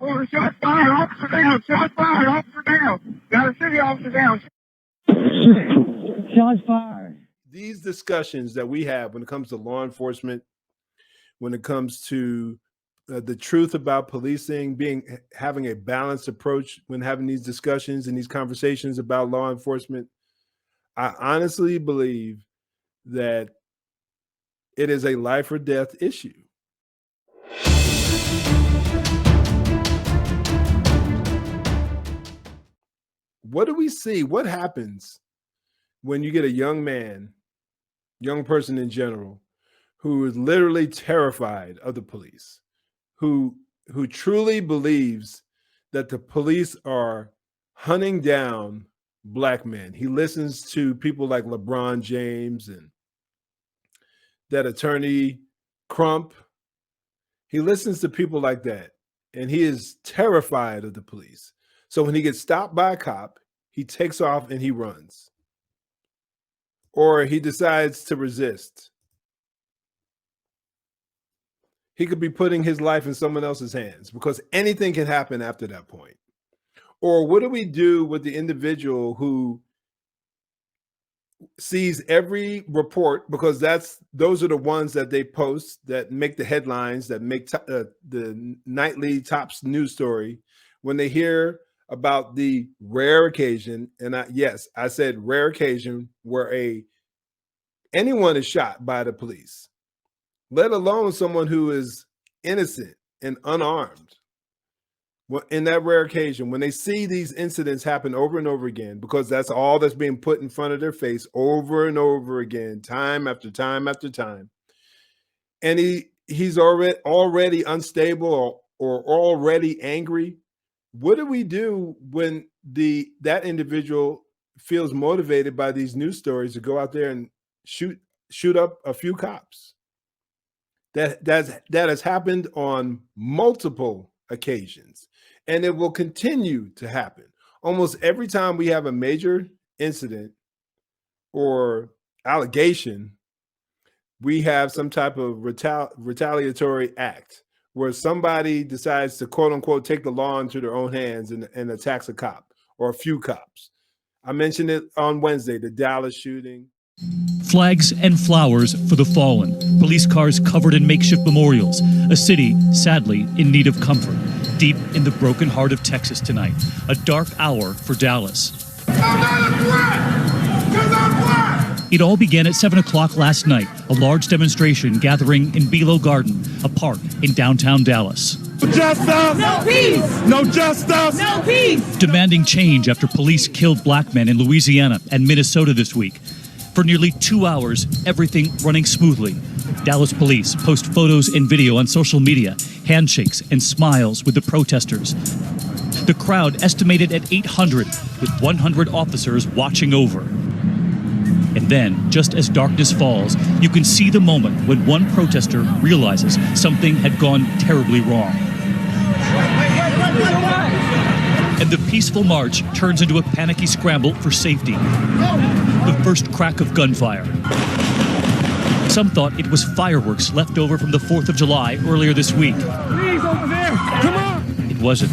Oh, shots fired, officer down, shots fired, officer down. Got a city officer down. Shots fired. These discussions that we have when it comes to law enforcement, when it comes to the truth about policing, having a balanced approach when having these discussions and these conversations about law enforcement, I honestly believe that it is a life or death issue. What do we see? What happens when you get a young man, young person in general, who is literally terrified of the police, who truly believes that the police are hunting down Black men? He listens to people like LeBron James and that attorney Crump. He listens to people like that, and he is terrified of the police. So when he gets stopped by a cop, he takes off and he runs. Or he decides to resist. He could be putting his life in someone else's hands because anything can happen after that point. Or what do we do with the individual who sees every report, because those are the ones that they post that make the headlines, that make the nightly tops news story, when they hear about the rare occasion, and I said rare occasion, where anyone is shot by the police, let alone someone who is innocent and unarmed. Well, in that rare occasion, when they see these incidents happen over and over again, because that's all that's being put in front of their face over and over again, time after time after time, and he's already unstable or already angry, what do we do when that individual feels motivated by these news stories to go out there and shoot up a few cops? That has happened on multiple occasions, and it will continue to happen. Almost every time we have a major incident or allegation, we have some type of retaliatory act where somebody decides to, quote unquote, take the law into their own hands and attacks a cop or a few cops. I mentioned it on Wednesday, the Dallas shooting. Flags and flowers for the fallen, police cars covered in makeshift memorials, a city, sadly, in need of comfort. Deep in the broken heart of Texas tonight, a dark hour for Dallas. I'm not a threat, because I'm Black. It all began at 7 o'clock last night, a large demonstration gathering in Belo Garden, a park in downtown Dallas. No justice! No peace! No justice! No peace! Demanding change after police killed Black men in Louisiana and Minnesota this week. For nearly 2 hours, everything running smoothly. Dallas police post photos and video on social media, handshakes and smiles with the protesters. The crowd estimated at 800, with 100 officers watching over. And then, just as darkness falls, you can see the moment when one protester realizes something had gone terribly wrong. And the peaceful march turns into a panicky scramble for safety. The first crack of gunfire. Some thought it was fireworks left over from the 4th of July earlier this week. Please, over there! Come on! It wasn't.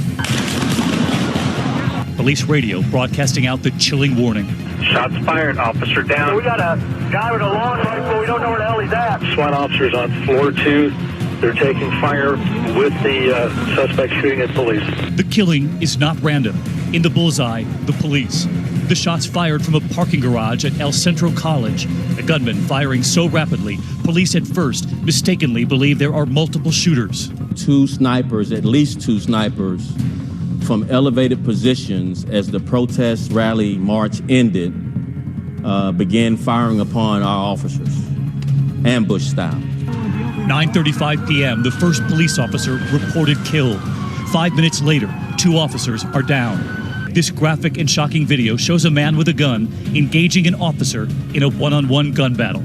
Police radio broadcasting out the chilling warning. Shots fired, officer down. We got a guy with a long rifle. We don't know where the hell he's at. SWAT officers on floor 2. They're taking fire with the suspect shooting at police. The killing is not random. In the bullseye, the police. The shots fired from a parking garage at El Centro College. The gunman firing so rapidly, police at first mistakenly believe there are multiple shooters. At least two snipers, from elevated positions as the protest rally march ended, began firing upon our officers, ambush style. 9:35 p.m., the first police officer reported killed. 5 minutes later, 2 officers are down. This graphic and shocking video shows a man with a gun engaging an officer in a one-on-one gun battle.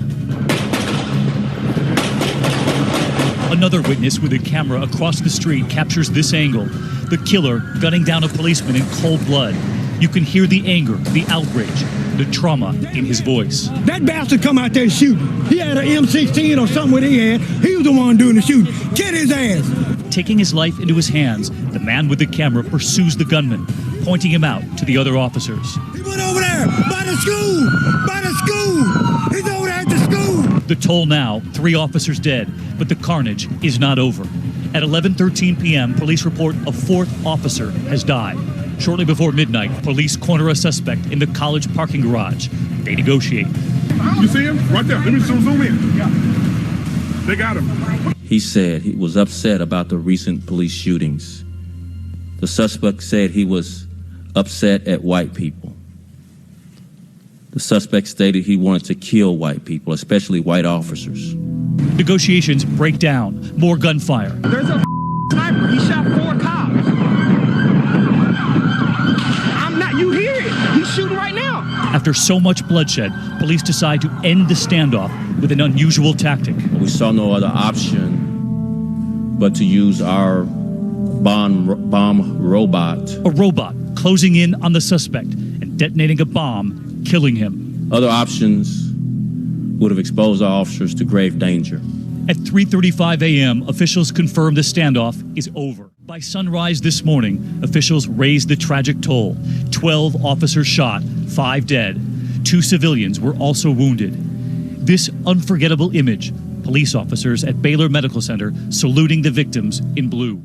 Another witness with a camera across the street captures this angle. The killer gunning down a policeman in cold blood. You can hear the anger, the outrage, the trauma in his voice. That bastard come out there shooting. He had an M16 or something what he had. He was the one doing the shooting. Get his ass. Taking his life into his hands, the man with the camera pursues the gunman, pointing him out to the other officers. He went over there by the school! By the school! He's over there at the school! The toll now, 3 officers dead, but the carnage is not over. At 11:13 p.m., police report a 4th officer has died. Shortly before midnight, police corner a suspect in the college parking garage. They negotiate. You see him? Right there. Let me zoom in. Yeah. They got him. He said he was upset about the recent police shootings. The suspect said he was upset at white people. The suspect stated he wanted to kill white people, especially white officers. Negotiations break down. More gunfire. There's a sniper. He shot 4 cops. You hear it. He's shooting right now. After so much bloodshed, police decide to end the standoff with an unusual tactic. We saw no other option but to use our bomb robot. A robot closing in on the suspect and detonating a bomb, killing him. Other options would have exposed our officers to grave danger. At 3:35 a.m., officials confirm the standoff is over. By sunrise this morning, officials raised the tragic toll. 12 officers shot, 5 dead. 2 civilians were also wounded. This unforgettable image, police officers at Baylor Medical Center saluting the victims in blue.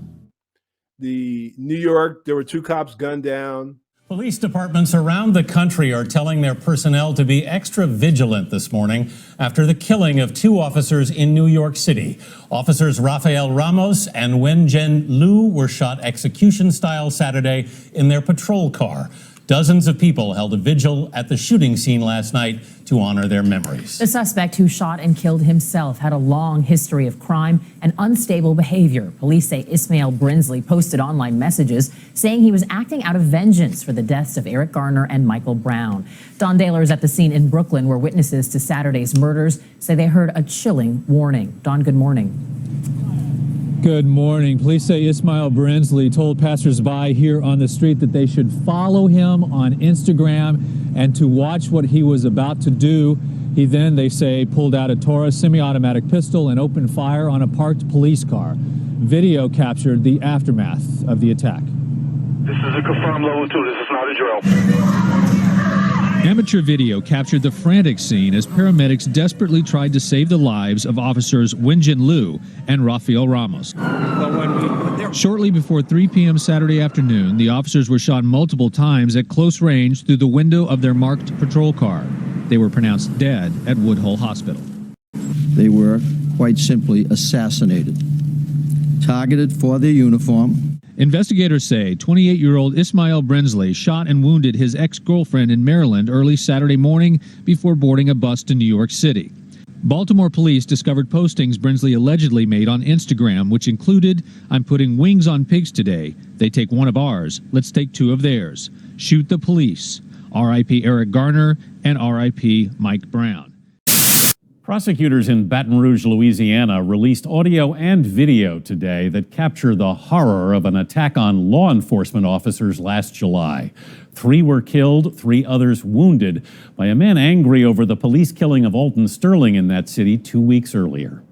The New York, there were 2 cops gunned down. Police departments around the country are telling their personnel to be extra vigilant this morning after the killing of 2 officers in New York City. Officers Rafael Ramos and Wenjin Liu were shot execution-style Saturday in their patrol car. Dozens of people held a vigil at the shooting scene last night to honor their memories. The suspect who shot and killed himself had a long history of crime and unstable behavior. Police say Ismail Brinsley posted online messages saying he was acting out of vengeance for the deaths of Eric Garner and Michael Brown. Don Dahler is at the scene in Brooklyn where witnesses to Saturday's murders say they heard a chilling warning. Don, good morning. Good morning. Police say Ismail Brinsley told passersby here on the street that they should follow him on Instagram and to watch what he was about to do. He then, they say, pulled out a Taurus semi-automatic pistol and opened fire on a parked police car. Video captured the aftermath of the attack. This is a confirmed level 2. This is not a drill. Amateur video captured the frantic scene as paramedics desperately tried to save the lives of officers Wenjin Liu and Rafael Ramos. Shortly before 3 p.m. Saturday afternoon, the officers were shot multiple times at close range through the window of their marked patrol car. They were pronounced dead at Woodhull Hospital. They were, quite simply, assassinated, targeted for their uniform. Investigators say 28-year-old Ismail Brinsley shot and wounded his ex-girlfriend in Maryland early Saturday morning before boarding a bus to New York City. Baltimore police discovered postings Brinsley allegedly made on Instagram, which included, "I'm putting wings on pigs today. They take one of ours. Let's take 2 of theirs. Shoot the police. R.I.P. Eric Garner and R.I.P. Mike Brown." Prosecutors in Baton Rouge, Louisiana, released audio and video today that capture the horror of an attack on law enforcement officers last July. 3 were killed, 3 others wounded by a man angry over the police killing of Alton Sterling in that city 2 weeks earlier.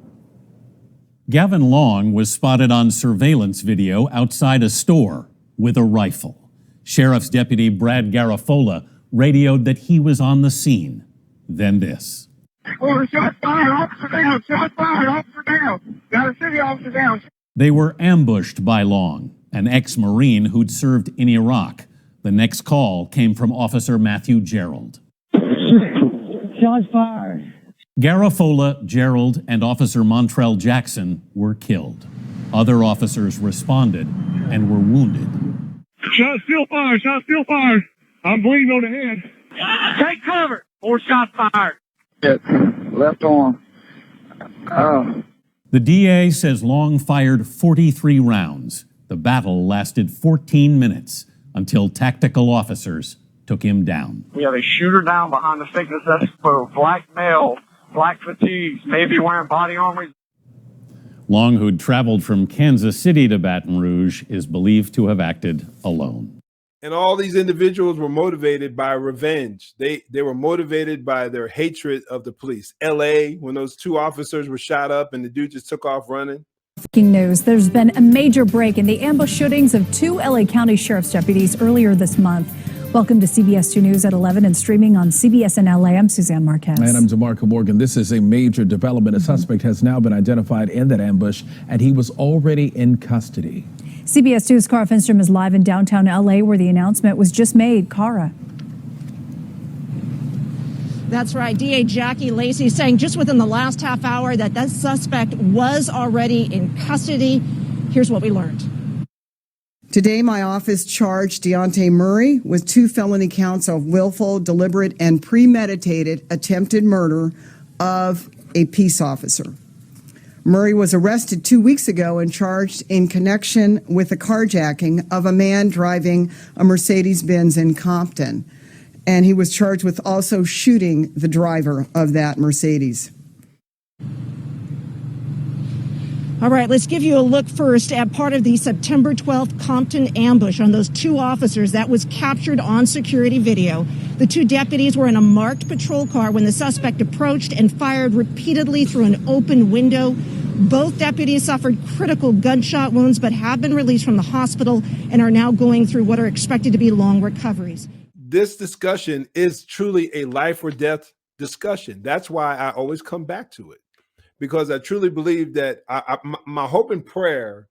Gavin Long was spotted on surveillance video outside a store with a rifle. Sheriff's Deputy Brad Garofalo radioed that he was on the scene. Then this. Oh, shot fired, officer down, shot fired, officer down. Got a city officer down. They were ambushed by Long, an ex-Marine who'd served in Iraq. The next call came from Officer Matthew Gerald. Shots fired. Garofalo, Gerald, and Officer Montrell Jackson were killed. Other officers responded and were wounded. Shot still fired, shot still fired. I'm bleeding on the head. Take cover. 4 shots fired. Left arm. The DA says Long fired 43 rounds. The battle lasted 14 minutes until tactical officers took him down. We have a shooter down behind the thickness. That's for black male, black fatigues, maybe wearing body armor. Long, who'd traveled from Kansas City to Baton Rouge, is believed to have acted alone. And all these individuals were motivated by revenge. They were motivated by their hatred of the police. LA, when those 2 officers were shot up and the dude just took off running. Breaking news. There's been a major break in the ambush shootings of 2 LA County Sheriff's deputies earlier this month. Welcome to CBS 2 News at 11 and streaming on CBS in LA. I'm Suzanne Marquez. And I'm DeMarco Morgan. This is a major development. A suspect has now been identified in that ambush, and he was already in custody. CBS 2's Cara Finstrom is live in downtown LA where the announcement was just made. Cara. That's right. DA Jackie Lacey saying just within the last half hour that suspect was already in custody. Here's what we learned. Today, my office charged Deontay Murray with 2 felony counts of willful, deliberate, and premeditated attempted murder of a peace officer. Murray was arrested 2 weeks ago and charged in connection with the carjacking of a man driving a Mercedes-Benz in Compton. And he was charged with also shooting the driver of that Mercedes. All right, let's give you a look first at part of the September 12th Compton ambush on those 2 officers that was captured on security video. The 2 deputies were in a marked patrol car when the suspect approached and fired repeatedly through an open window. Both deputies suffered critical gunshot wounds but have been released from the hospital and are now going through what are expected to be long recoveries. This discussion is truly a life or death discussion. That's why I always come back to it, because I truly believe that my hope and prayer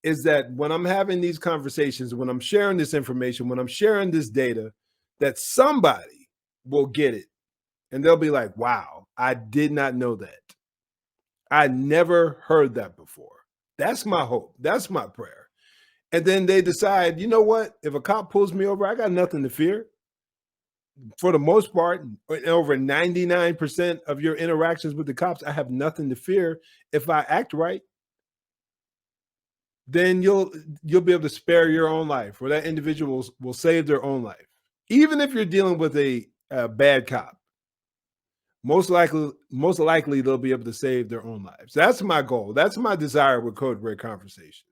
is that when I'm having these conversations, when I'm sharing this information, when I'm sharing this data, that somebody will get it and they'll be like, wow, I did not know that. I never heard that before. That's my hope. That's my prayer. And then they decide, you know what? If a cop pulls me over, I got nothing to fear. For the most part, over 99% of your interactions with the cops, I have nothing to fear. If I act right, then you'll be able to spare your own life, or that individual will save their own life. Even if you're dealing with a bad cop, most likely they'll be able to save their own lives. That's my goal. That's my desire with Code Red Conversations.